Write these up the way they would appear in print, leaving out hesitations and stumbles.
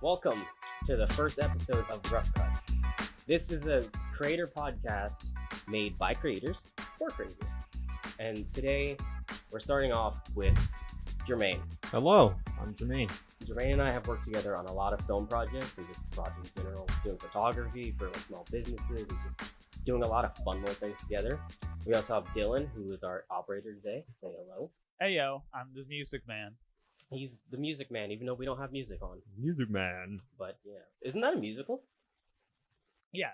Welcome to the first episode of Rough Cuts. This is a creator podcast made by creators for creators. And today we're starting off with Jermaine. Hello, I'm Jermaine. Jermaine and I have worked together on a lot of film projects and just projects in general, doing photography for like small businesses and just doing a lot of fun little things together. We also have Dylan, who is our operator today. Say hello. Hey yo, I'm the music man. He's the music man, even though we don't have music on. Music man. But yeah, isn't that a musical? Yeah,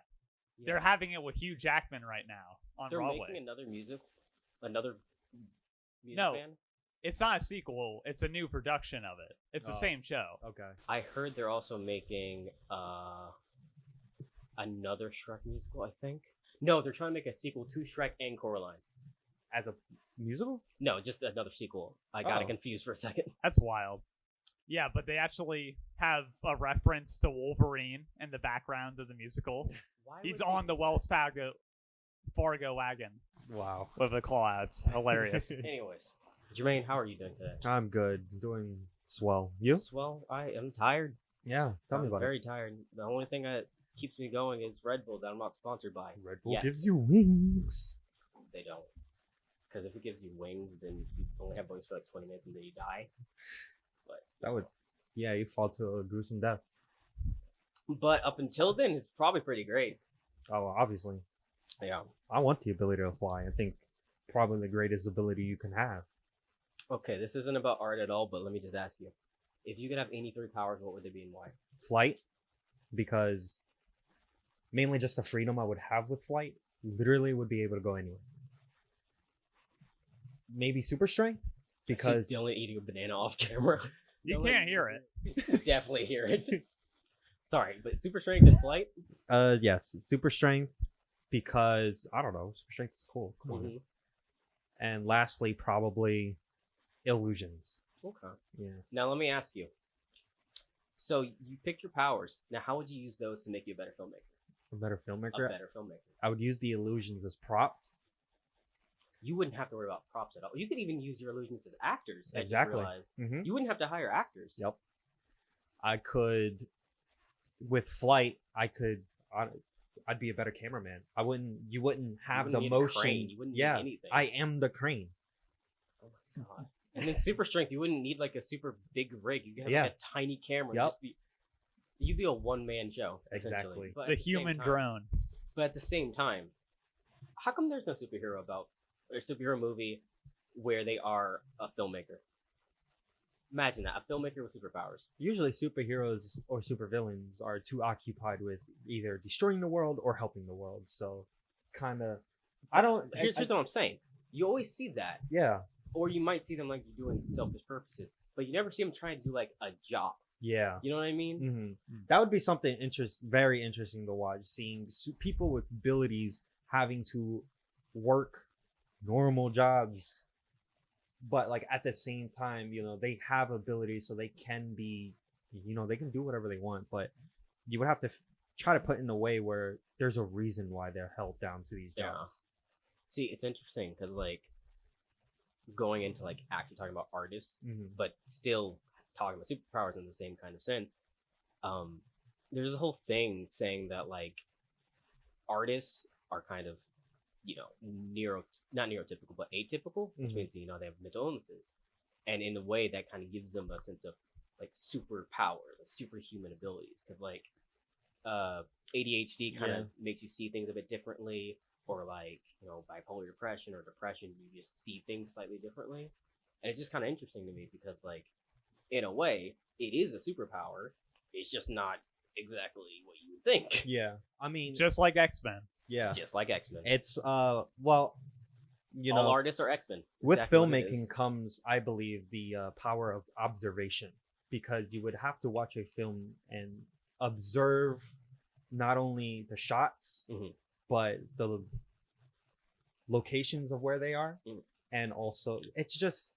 they're having it with Hugh Jackman right now on They're Broadway. making another music music No. band? It's not a sequel; it's a new production of it. It's the same show. Okay. I heard they're also making another Shrek musical, I think. No, they're trying to make a sequel to Shrek and Coraline. As a musical? No, just another sequel. I got it Oh. confused for a second. That's wild. Yeah, but they actually have a reference to Wolverine in the background of the musical. Why He's would on the Wells Fargo wagon Wow. with the clouds. Hilarious. Anyways, Jermaine, how are you doing today? I'm good. Doing swell. You? Well, I am tired. Yeah. Tell me I'm about very tired. The only thing that keeps me going is Red Bull that I'm not sponsored by. it. Red Bull Yes. gives you wings. They don't. Because if it gives you wings, then you only have wings for like 20 minutes and then you die. But That would. Yeah, you fall to a gruesome death. But up until then, it's probably pretty great. Oh, obviously. Yeah. I want the ability to fly. I think probably the greatest ability you can have. Okay, this isn't about art at all, but let me just ask you. If you could have any three powers, what would they be and why? Flight, because mainly just the freedom I would have with flight, literally would be able to go anywhere. Maybe super strength, because Dylan eating a banana off camera. You No, can't like, hear it. Definitely hear it. Sorry, but super strength and flight? yes, super strength, because I don't know, super strength is cool. Come on. Mhm. And lastly, probably illusions. Okay. Yeah. Now let me ask you. So you picked your powers. Now how would you use those to make you a better filmmaker? A better A filmmaker. better filmmaker. I would use the illusions as props. You wouldn't have to worry about props at all. You could even use your illusions as actors. I just Exactly. realized. Mm-hmm. You wouldn't have to hire actors. Yep. I could, with flight, I'd be a better cameraman. You wouldn't have wouldn't the need a motion. crane. You wouldn't need yeah, anything. I am the crane. Oh my god. And then super strength, you wouldn't need like a super big rig. You could have Yeah. like a tiny camera. Yep. You'd be a one-man show. essentially. Exactly. But The at the same human time- drone. But at the same time, how come there's no superhero movie where they are a filmmaker? Imagine that, a filmmaker with superpowers. Usually, superheroes or supervillains are too occupied with either destroying the world or helping the world. So, kind of, I don't. Here's what I'm saying. You always see that, Yeah. or you might see them like doing selfish purposes, but you never see them trying to do like a job. Yeah. You know what I mean? Hmm. That would be something very interesting to watch. Seeing people with abilities having to work normal jobs, but like at the same time, they have abilities, so they can be, they can do whatever they want. But you would have to try to put in a way where there's a reason why they're held down to these Yeah. jobs. See, it's interesting because like going into like actually talking about artists, Hmm. but still talking about superpowers in the same kind of sense. There's a whole thing saying that like artists are kind of, not neurotypical, but atypical, which Mhm. means they have mental illnesses, and in a way that kind of gives them a sense of like superpowers, like superhuman abilities, because like ADHD kind of makes you see things a bit differently, or like bipolar depression or depression, you just see things slightly differently, and it's just kind of interesting to me because like in a way it is a superpower, it's just not exactly what you would think. Yeah. I mean, Just like X-Men. yeah. Just like X-Men. It's well, All artists are X-Men. with Exactly what it filmmaking is. comes, I believe, the power of observation, because you would have to watch a film and observe not only the shots, Mhm. but the locations of where they are, Mhm. and also it's just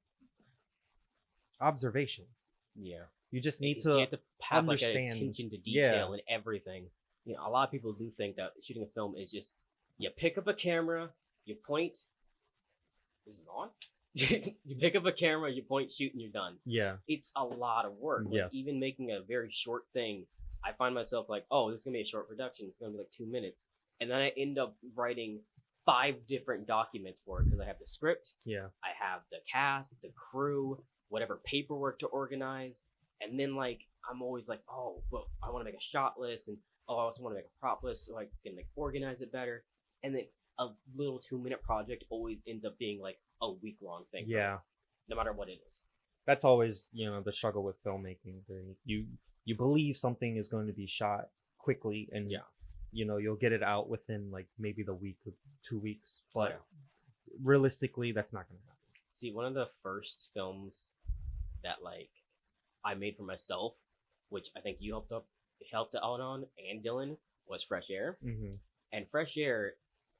observation. Yeah. You just need You to have to have like an understand. attention to Yeah. detail and everything. A lot of people do think that shooting a film is just you pick up a camera, you point, is it on? you pick up a camera, you point, shoot, and you're done. Yeah. It's a lot of work. Like, Yes. even making a very short thing, I find myself like, oh, this is gonna be a short production. It's gonna be like 2 minutes, and then I end up writing 5 different documents for it because I have the script, Yeah. I have the cast, the crew, whatever paperwork to organize, and then like I'm always like, oh, well, I want to make a shot list, and oh, I also want to make a prop list so I can like organize it better, and then a little 2-minute project always ends up being like a week-long thing. Yeah. No matter what it is. That's always, the struggle with filmmaking. You believe something is going to be shot quickly, and Yeah. You'll get it out within like maybe the week or 2 weeks, but Yeah. realistically, that's not going to happen. See, one of the first films that like I made for myself, which I think you helped out on, and Dylan, was Fresh Air. Mm-hmm. And Fresh Air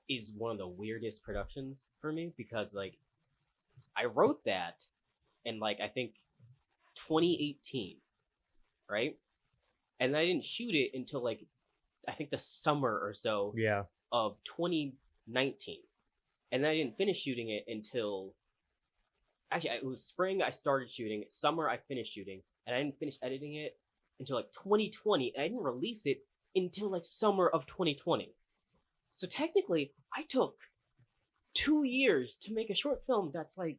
is one of the weirdest productions for me because like I wrote that in like I think 2018, right? And I didn't shoot it until like I think the summer or so Yeah. of 2019. And I didn't finish shooting it until actually it was spring I started shooting, summer I finished shooting, and I didn't finish editing it until like 2020, and I didn't release it until like summer of 2020. So technically, I took 2 years to make a short film that's like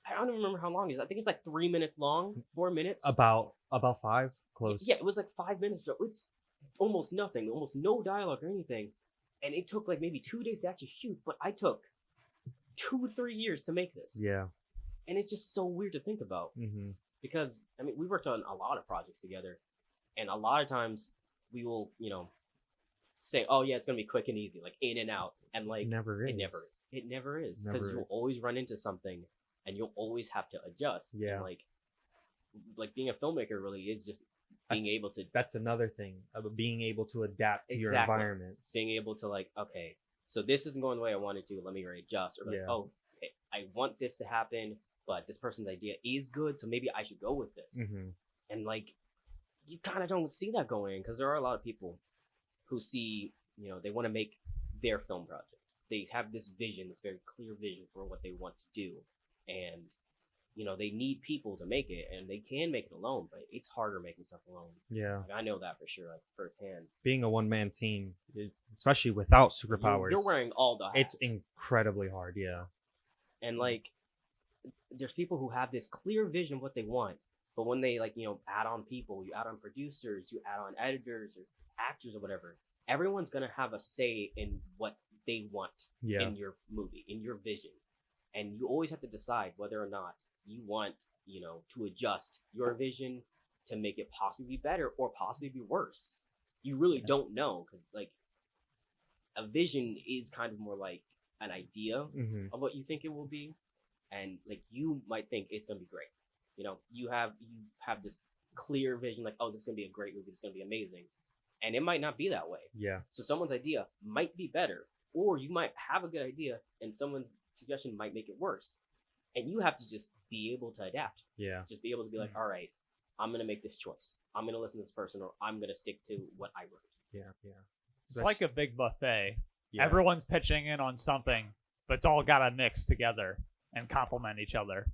I don't even remember how long it is. I think it's like 3 minutes long, 4 minutes. About 5, close. Yeah, it was like 5 minutes. So it's almost nothing, almost no dialogue or anything, and it took like maybe 2 days to actually shoot. But I took 2-3 years to make this. Yeah. And it's just so weird to think about Mm-hmm. because I mean we worked on a lot of projects together, and a lot of times we will say, oh yeah, it's gonna be quick and easy, like in and out, and like Never is. it never is. It never is Never because you'll is. always run into something, and you'll always have to adjust. Yeah. And like being a filmmaker really is just being able to That's another thing about being able to adapt to your Exactly. environment. being able to like, okay, so this isn't going the way I wanted to. Let me readjust, or like, Yeah. oh, okay, I want this to happen, but this person's idea is good, so maybe I should go with this. Mm-hmm. And like you kind of don't see that going because there are a lot of people who see they want to make their film project. They have this vision, this very clear vision for what they want to do, and they need people to make it, and they can make it alone, but it's harder making stuff alone. Yeah. Like, I know that for sure, like firsthand. Being a one-man team, especially without You're superpowers, wearing all the hats. it's incredibly hard. Yeah. And like there's people who have this clear vision of what they want, but when they add on people, you add on producers, you add on editors or actors or whatever, everyone's gonna have a say in what they want Yeah. in your movie, in your vision, and you always have to decide whether or not you want to adjust your vision to make it possibly be better or possibly be worse. You really don't know, because like a vision is kind of more like an idea Mm-hmm. of what you think it will be, and like you might think it's gonna be great. You have this clear vision, like, oh, this is gonna be a great movie, it's gonna be amazing, and it might not be that way. Yeah. So someone's idea might be better, or you might have a good idea and someone's suggestion might make it worse, and you have to just be able to adapt. Yeah. Just be able to be like, all right, I'm gonna make this choice. I'm gonna listen to this person, or I'm gonna stick to what I wrote. Yeah. Yeah. It's like a big buffet. Yeah. Everyone's pitching in on something, but it's all gotta mix together and complement each other.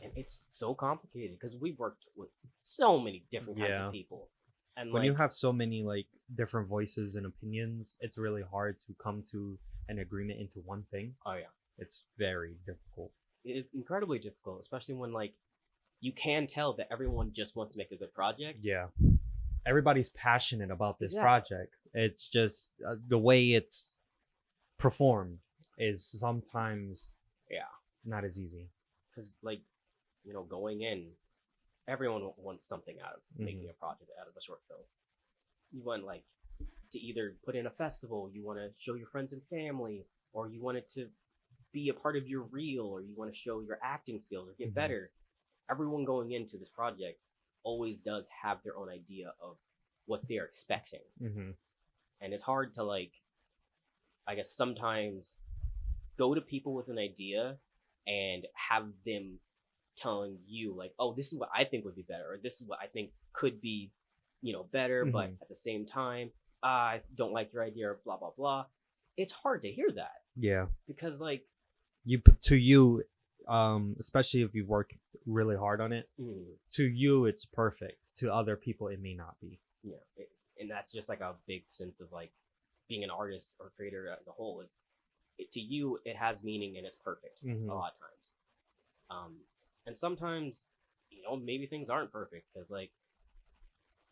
And it's so complicated because we worked with so many different kinds Yeah. of people, and When like, you have so many like different voices and opinions, it's really hard to come to an agreement into one thing. oh yeah, It's very difficult. it's incredibly difficult, especially when like you can tell that everyone just wants to make a good project. Yeah. Everybody's passionate about this Yeah. project. It's just the way it's performed is sometimes not as easy. Because like going in, everyone wants something out of making a project, out of a short film. You want like to either put in a festival, you want to show your friends and family, or you want it to be a part of your reel, or you want to show your acting skills or get Mhm. better. Everyone going into this project always does have their own idea of what they're expecting, Mm-hmm. and it's hard to like, I guess sometimes go to people with an idea and have them telling you like, oh, this is what I think would be better, or this is what I think could be better, but Mhm. at the same time I don't like your idea, or blah blah blah. It's hard to hear that Yeah. because like To you, especially if you've worked really hard on it. To you, it's perfect. To other people, it may not be. Yeah, and that's just like a big sense of like being an artist or creator as a whole. To you, it has meaning and it's perfect a lot of times. And sometimes, maybe things aren't perfect because like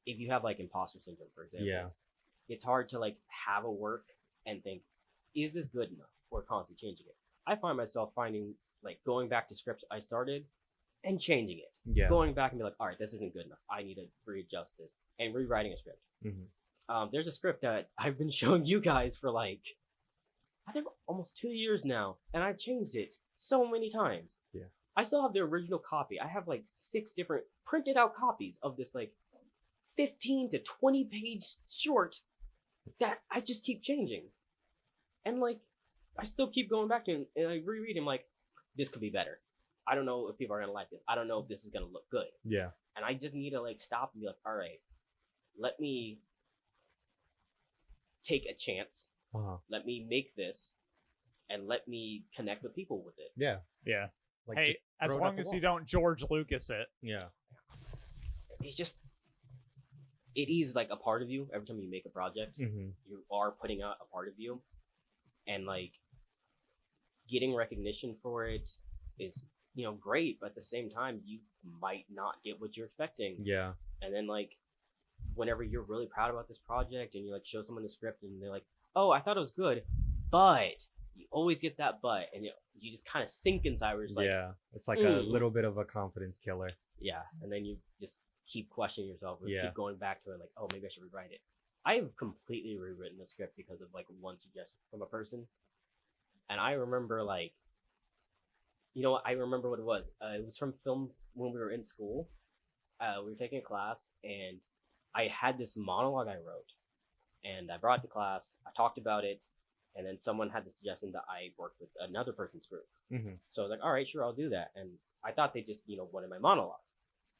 if you have like imposter syndrome, for example, it's hard to like have a work and think, is this good enough? Or constantly changing it. I find myself going back to scripts I started and changing it. Yeah. Going back and be like, all right, this isn't good enough. I need to readjust this and rewriting a script. There's a script that I've been showing you guys for like, I think almost 2 years now, and I've changed it so many times. Yeah. I still have the original copy. I have like 6 different printed out copies of this like 15 to 20 page short that I just keep changing. And like, I still keep going back to it and I reread him like, this could be better. I don't know if people are gonna like this. I don't know if this is gonna look good. Yeah. And I just need to like stop and be like, all right, let me take a chance. Let me make this, and let me connect with people with it. Yeah. Yeah. Like, hey, as long as you don't George Lucas it. Yeah. It is like a part of you. Every time you make a project, you are putting out a part of you, and like getting recognition for it is great, but at the same time you might not get what you're expecting. Yeah. And then like whenever you're really proud about this project and you like show someone the script and they're like, oh, I thought it was good, but you always get that but, and you just kind of sink inside where it's like, yeah, it's like a little bit of a confidence killer. Yeah. And then you just keep questioning yourself or keep going back to it like, oh, maybe I should rewrite it. I've completely rewritten the script because of like one suggestion from a person. And I remember like, I remember what it was. It was from film when we were in school. We were taking a class and I had this monologue I wrote and I brought it to class. I talked about it. And then someone had the suggestion that I worked with another person's group. So I was like, all right, sure, I'll do that. And I thought they just, wanted my monologue.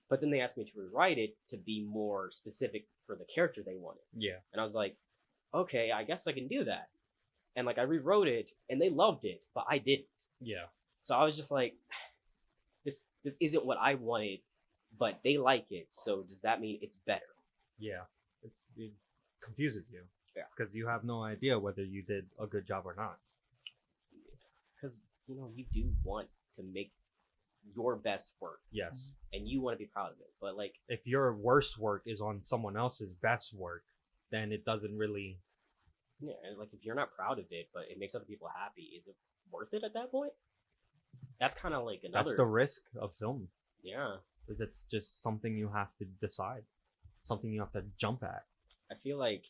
But then they asked me to rewrite it to be more specific for the character they wanted. Yeah. And I was like, okay, I guess I can do that. And like I rewrote it and they loved it, but I didn't. Yeah. So I was just like, this isn't what I wanted, but they like it. So does that mean it's better? Yeah. It confuses you. Yeah. Because you have no idea whether you did a good job or not. Because, you do want to make your best work. Yes. And you want to be proud of it. But like, if your worst work is on someone else's best work, then it doesn't really. Yeah, and like if you're not proud of it, but it makes other people happy, is it worth it at that point? That's kind of like another. That's the risk of film. Yeah. It's just something you have to decide, something you have to jump at. I feel like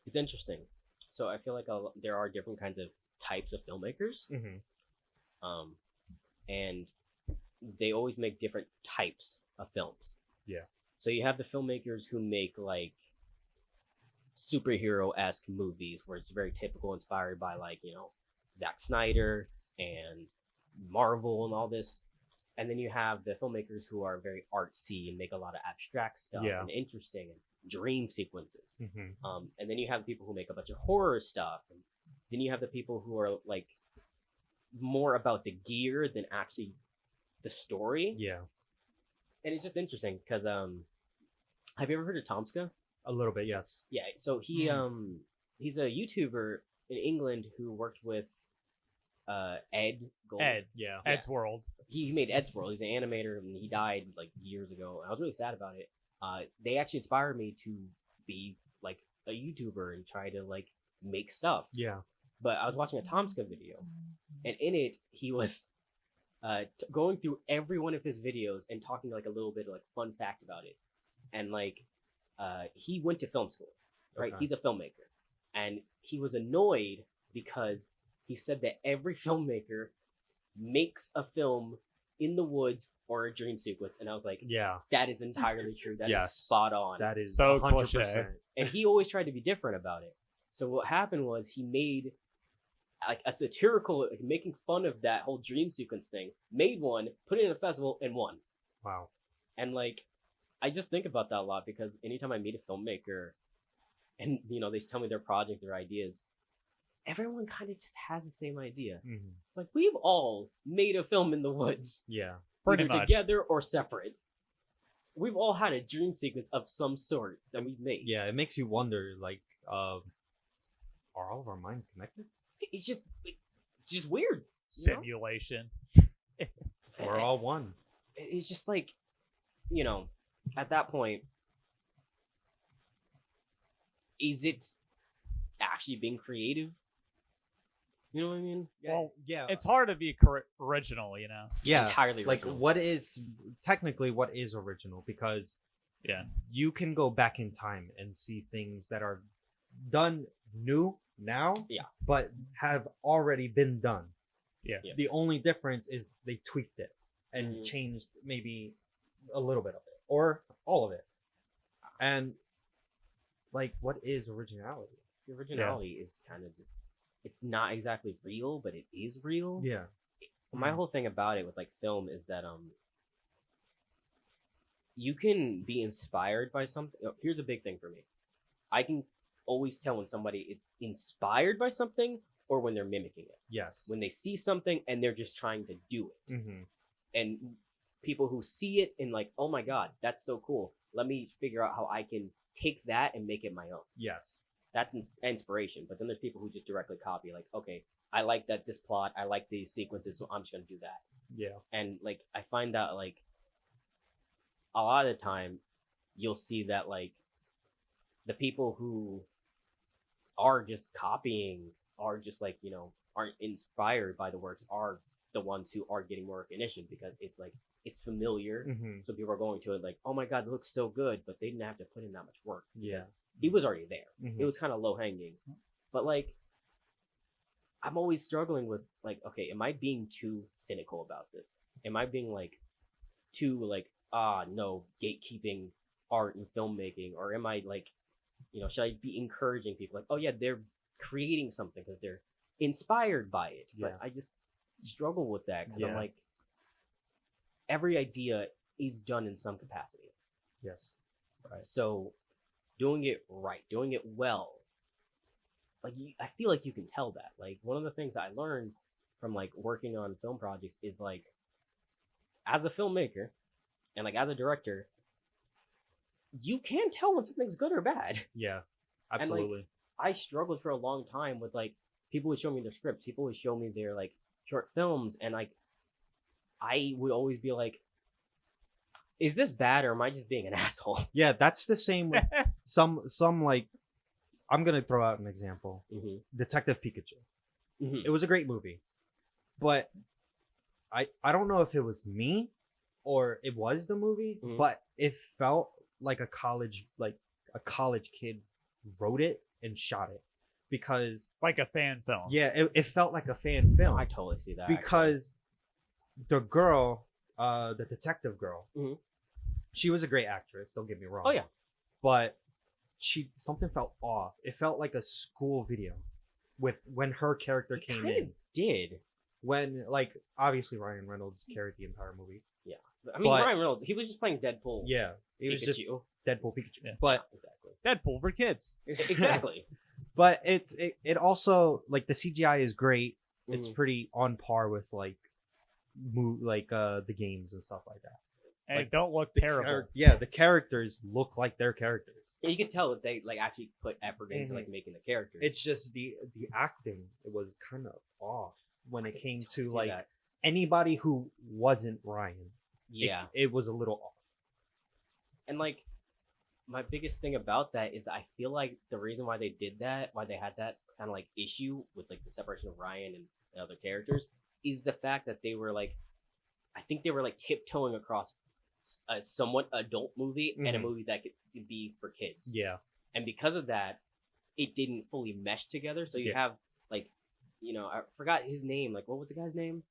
it's interesting. So I feel like there are different kinds of types of filmmakers. And they always make different types of films. Yeah. So you have the filmmakers who make like superhero-esque movies where it's very typical, inspired by like, Zack Snyder and Marvel and all this. And then you have the filmmakers who are very artsy and make a lot of abstract stuff and interesting and dream sequences. And then you have people who make a bunch of horror stuff. And then you have the people who are like more about the gear than actually the story. Yeah. And it's just interesting because have you ever heard of Tomska? A little bit, yes. Yeah, so he's a YouTuber in England who worked with Ed Gold. Ed's World. He made Ed's World. He's an animator and he died like years ago. I was really sad about it. They actually inspired me to be like a YouTuber and try to like make stuff. Yeah. But I was watching a Tomska video, and in it he was going through every one of his videos and talking like a little bit of like fun fact about it. And like he went to film school, right? Okay. He's a filmmaker, and he was annoyed because he said that every filmmaker makes a film in the woods or a dream sequence. And I was like, yeah, that is entirely true. That is spot on. That is so 100%. Cliche. And he always tried to be different about it. So what happened was he made like a satirical, like, making fun of that whole dream sequence thing, made one, put it in a festival, and won. Wow. And like, I just think about that a lot because anytime I meet a filmmaker and, they tell me their project, their ideas, everyone kind of just has the same idea. Mhm. Like we've all made a film in the woods, Yeah. Pretty either much. together or separate. We've all had a dream sequence of some sort that we've made. Yeah, it makes you wonder, like, are all of our minds connected? It's just weird. Simulation. We're all one. It's just like, you know, at that point, is it actually being creative? You know what I mean? Well, yeah. It's hard to be original, you know. Yeah, entirely like original. what is original, because Yeah. you can go back in time and see things that are done new now, Yeah. but have already been done. Yeah. Yeah. The only difference is they tweaked it and Mhm. changed maybe a little bit of it or all of it. And like, what is originality? The originality is kind of just, it's not exactly real, but it is real. Yeah. My whole thing about it with like film is that you can be inspired by something. Here's a big thing for me. I can always tell when somebody is inspired by something or when they're mimicking it. Yes. When they see something and they're just trying to do it. Mm-hmm. And people who see it and like, oh my god, that's so cool. Let me figure out how I can take that and make it my own. Yes. That's inspiration. But then there's people who just directly copy, like, okay, I like that this plot, I like these sequences, so I'm just gonna do that. Yeah. And like I find that like a lot of the time you'll see that like the people who are just copying are just like, you know, aren't inspired by the works are the ones who are getting more recognition because it's like it's familiar. Mm-hmm. So people are going to it like, oh my god, it looks so good, but they didn't have to put in that much work. Yeah. It was already there. Mhm. It was kind of low hanging. But like I'm always struggling with like, okay, am I being too cynical about this? Am I being like too like, no, gatekeeping art and filmmaking? Or am I like, you know, should I be encouraging people like, oh yeah, they're creating something because they're inspired by it? But Yeah. I just struggle with that because I'm Yeah. like, every idea is done in some capacity. Yes. Right. So doing it right, doing it well, like I feel like you can tell that. Like one of the things I learned from like working on film projects is like, as a filmmaker and like as a director, you can tell when something's good or bad. Yeah. And, like, Absolutely. I struggled for a long time with like people would show me their scripts, people would show me their like short films, and like I would always be like, is this bad or am I just being an asshole? Yeah, that's the same with some like, I'm gonna throw out an example. Mm-hmm. Detective Pikachu. Mm-hmm. It was a great movie, but I don't know if it was me or it was the movie, Mhm. but it felt like a college kid wrote it and shot it, because Like a fan film. yeah, it felt like a fan film. I totally see that. Because the girl, the detective girl, Mhm. she was a great actress, don't get me wrong. Oh, yeah. But something felt off. It felt like a school video with when her character It came kind in. of did. When, like, obviously Ryan Reynolds carried the entire movie. I mean, But- Ryan Reynolds, he was just playing Deadpool. Yeah, it was just Pikachu. Deadpool Pikachu. Yeah. But Exactly. Deadpool for kids. Exactly. but it also, like, the CGI is great. It's Mhm. pretty on par with like the games and stuff like that. And Like, it don't look The terrible. the characters look like their characters. Yeah, you could tell that they like actually put effort into Mhm. like making the characters. It's just the acting, it was kind of off when I it can came totally to see like that. anybody who wasn't Ryan. Yeah. It was a little off. And like my biggest thing about that is I feel like the reason why they did that, why they had that kind of like issue with like the separation of Ryan and the other characters, is the fact that they were like, I think they were like tiptoeing across a somewhat adult movie and a Mhm. movie that could be for kids. Yeah. And because of that, it didn't fully mesh together. So you Yeah. have like, you know, I forgot his name. Like, what was the guy's name?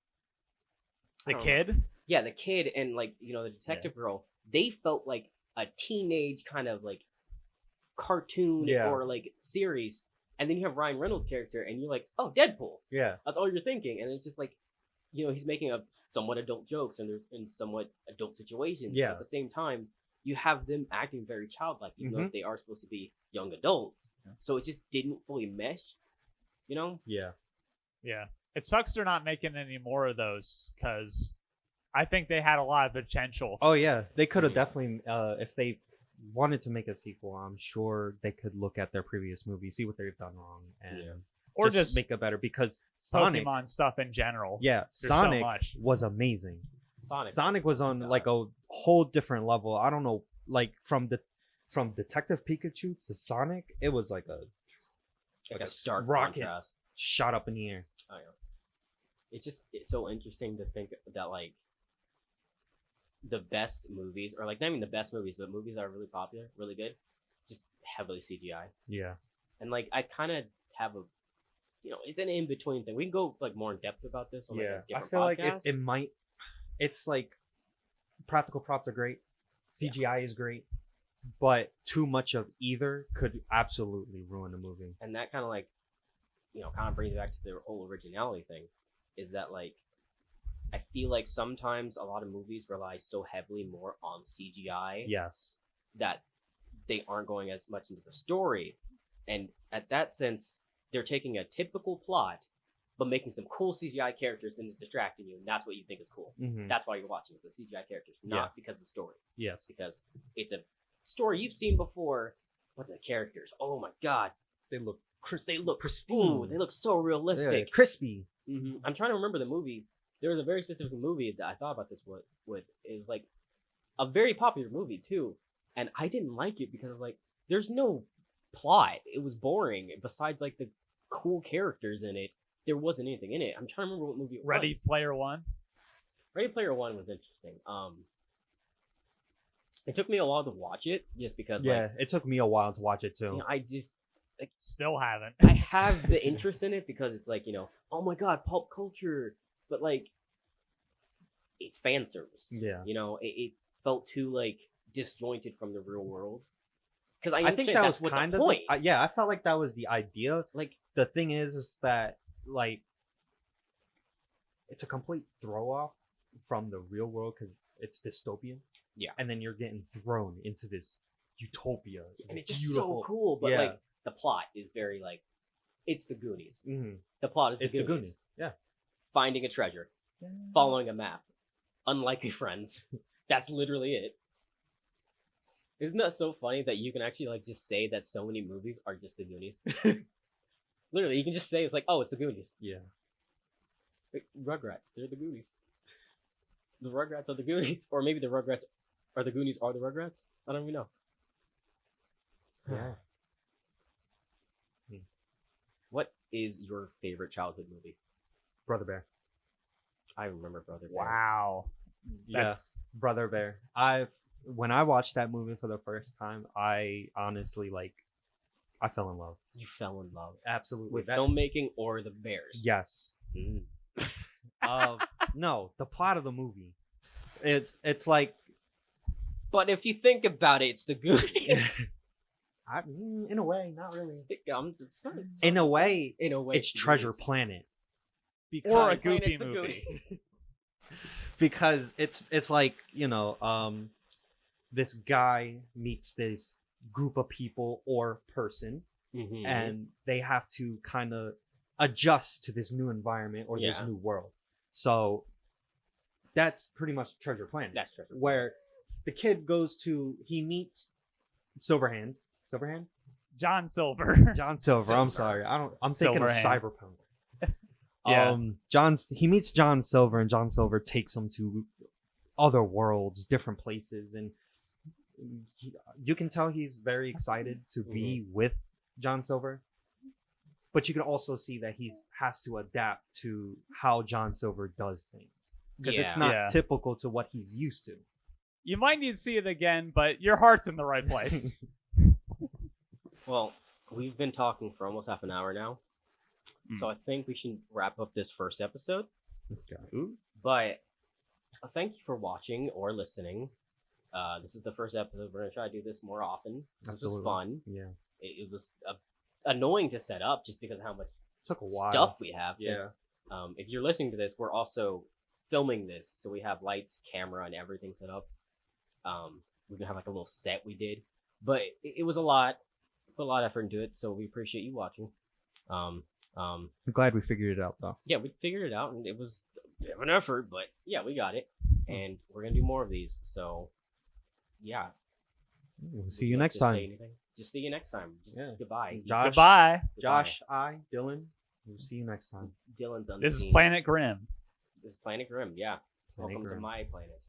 The I don't kid? remember. Yeah, the kid and like, you know, the detective girl. They felt like a teenage kind of like cartoon Yeah. or like series. And then you have Ryan Reynolds' character, and you're like, oh, Deadpool. Yeah. That's all you're thinking. And it's just like, you know, he's making a somewhat adult jokes and they're in somewhat adult situations. Yeah. But at the same time, you have them acting very childlike, even though Mhm. they are supposed to be young adults. Yeah. So it just didn't fully mesh. You know? Yeah. Yeah. It sucks they're not making any more of those because I think they had a lot of potential. Oh yeah, they could have Mhm. definitely, if they wanted to make a sequel, I'm sure they could look at their previous movie, see what they've done wrong, and Yeah. Or just make it better. Because Sonic, Pokemon stuff in general. yeah, so Sonic much. was amazing. Sonic. Sonic was on God. like a whole different level. I don't know, like from Detective Pikachu to Sonic, it was like a Like a stark rocket contrast. shot up in the air. I know. It's so interesting to think that like the best movies, or like not even the best movies, but movies that are really popular, really good, just heavily CGI. Yeah. And like I kind of have a, it's an in between thing. We can go like more in depth about this on like, a I different feel like podcast. it might. It's like practical props are great, CGI is great, but too much of either could absolutely ruin a movie. And that kind of like, kind of brings back to the whole originality thing, is that like I feel like sometimes a lot of movies rely so heavily more on CGI Yes. that they aren't going as much into the story. And at that sense, they're taking a typical plot, but making some cool CGI characters and it's distracting you, and that's what you think is cool. Mm-hmm. That's why you're watching the CGI characters, not because of the story. Yes. Because it's a story you've seen before, but the characters, oh my god, They look pristine. Ooh, they look so realistic. crispy. I'm trying to remember the movie. There was a very specific movie that I thought about this with. It was like a very popular movie too, and I didn't like it because like there's no plot. It was boring. Besides like the cool characters in it, there wasn't anything in it. I'm trying to remember what movie it was. Ready Player One. Ready Player One was interesting. It took me a while to watch it just because like, It took me a while to watch it too. I just Still haven't. I have the interest in it because it's like, oh my god, pulp culture, but like it's fan service. Yeah. It felt too like disjointed from the real world. Because I think understand that that's was what kind the of point. I felt like that was the idea. Like The thing is that like it's a complete throw off from the real world because it's dystopian. Yeah. And then you're getting thrown into this utopia. and it's just beautiful. so cool, but Yeah. like the plot is very like it's the Goonies. Mm-hmm. The plot is It's the the Goonies. Goonies. Yeah. Finding a treasure, following a map, unlikely friends. That's literally it. Isn't that so funny that you can actually like just say that so many movies are just the Goonies? Literally, you can just say it's like, oh, it's the Goonies. Yeah. Like, Rugrats, they're the Goonies. The Rugrats are the Goonies, or maybe the Rugrats are the Goonies are the Rugrats. I don't even know. Yeah. What is your favorite childhood movie? Brother Bear. I remember Brother Bear. Wow. That's Brother Bear. When I watched that movie for the first time, I honestly I fell in love. You fell in love Absolutely. with filmmaking or the Bears? Yes. Mm. No, the plot of the movie. It's like But if you think about it, it's the Goonies. in a way, not really. In a way, It's the Treasure Goonies. Planet. Because or a Planet, goofy it's the movie. Goonies. because it's like this guy meets this group of people or person Mhm. and they have to kind of adjust to this new environment or this Yeah. new world. So that's pretty much Treasure Planet. That's Treasure Planet. where the kid he meets Silverhand. John Silver. John Silver. I'm sorry. I'm thinking of Silverhand. Cyberpunk. Yeah. He meets John Silver, and John Silver takes him to other worlds, different places, and you can tell he's very excited to be with John Silver. But you can also see that he has to adapt to how John Silver does things because it's not typical to what he's used to. You might need to see it again, but your heart's in the right place. Well, we've been talking for almost half an hour now, so I think we should wrap up this first episode. Okay. But thank you for watching or listening. This is the first episode. We're gonna try to do this more often. This was fun. Yeah. It was annoying to set up just because of how much Took a while. stuff we have. 'Cause, Yeah. if you're listening to this, we're also filming this, so we have lights, camera, and everything set up. We're gonna have like a little set we did, but it was a lot. Put a lot of effort into it, so we appreciate you watching. Um, I'm glad we figured it out though. yeah, we figured it out, and it was a bit of an effort, but yeah, we got it, and we're gonna do more of these. So, yeah, We'll would see you like next to say time. anything? Just see you next time. Just Yeah. goodbye. Josh, Goodbye. Josh, Dylan. We'll see you next time. Dylan's on This is the scene. Planet Grimm. This is Planet Grim. Yeah, Planet welcome Grim. to my planet.